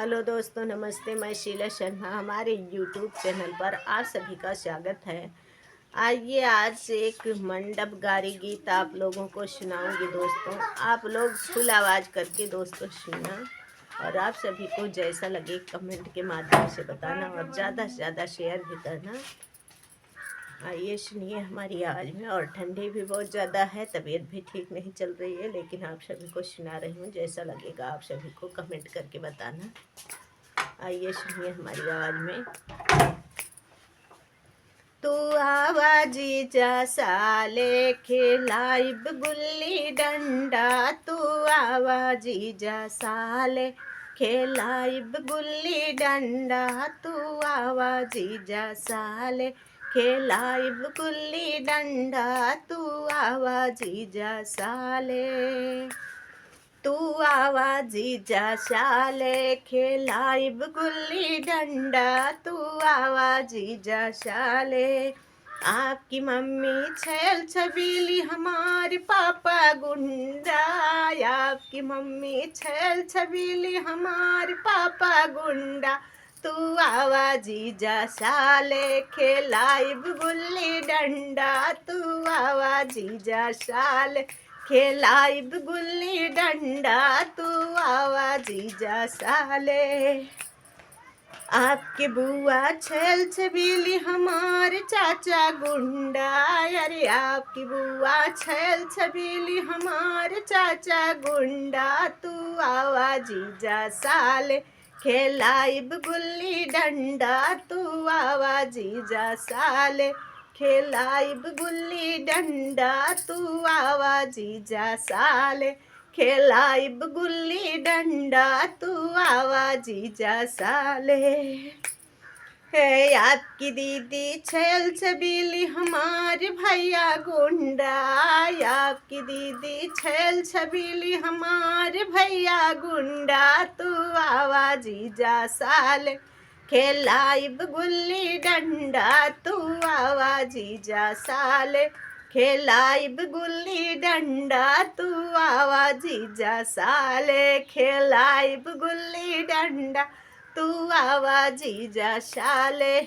Hello दोस्तों, नमस्ते। मैं शीला शर्मा, हमारे यूट्यूब चैनल पर आप सभी का स्वागत है। आइए आज एक मंडप गारी गीत आप लोगों को सुनाऊंगी। दोस्तों, आप लोग फुल आवाज़ करके दोस्तों सुनना और आप सभी को जैसा लगे कमेंट के माध्यम से बताना और ज़्यादा से ज़्यादा शेयर भी करना। आइए सुनिए हमारी आवाज़ में। और ठंडी भी बहुत ज़्यादा है, तबीयत भी ठीक नहीं चल रही है, लेकिन आप सभी को सुना रही हूँ। जैसा लगेगा आप सभी को कमेंट करके बताना। आइए सुनिए हमारी आवाज़ में। तू आवाजी जा साले खेलाइब गुल्ली डंडा, तू आवाजी जा साले खेलाइब गुल्ली डंडा, तू आवाजी जा साले खेलाइब गुल्ली डंडा, तू आवाजी जा साले। तू आवाजी जा साले खेलाइब गुल्ली डंडा, तू आवाजी जा साले। आपकी मम्मी छैल छबीली, हमारे पापा गुंडा। आपकी मम्मी छैल छबीली, हमारे पापा गुंडा। तू आवाजी जा साले खेलाइब गुल्ली डंडा, तू आवाजी जा साले खेलाइब गुल्ली डंडा, तू आवाजी जा साले। आपके बुआ छैल छबीली, हमारे चाचा गुंडा। अरे आपकी बुआ छैल छबीली, हमारे चाचा गुंडा। तू आवाजी जा साले खेलाइब गुल्ली डंडा, तू आवाजी जा साले खेलाइब गुल्ली डंडा, तू आवाजी जा साले खेलाइब गुल्ली डंडा, तू आवाजी जा साले। है आपकी दीदी छैल छबीली, हमारे भैया गुंडा। आपकी दीदी छैल छबीली, हमारे भैया गुंडा। तू आवाजी जा साले खेलाइब गुल्ली डंडा, तू आवाजी जा साले खेलाइब गुल्ली डंडा, तू आवाजी जा साले खेलाइब गुल्ली डंडा, तू आवाजी जा साले।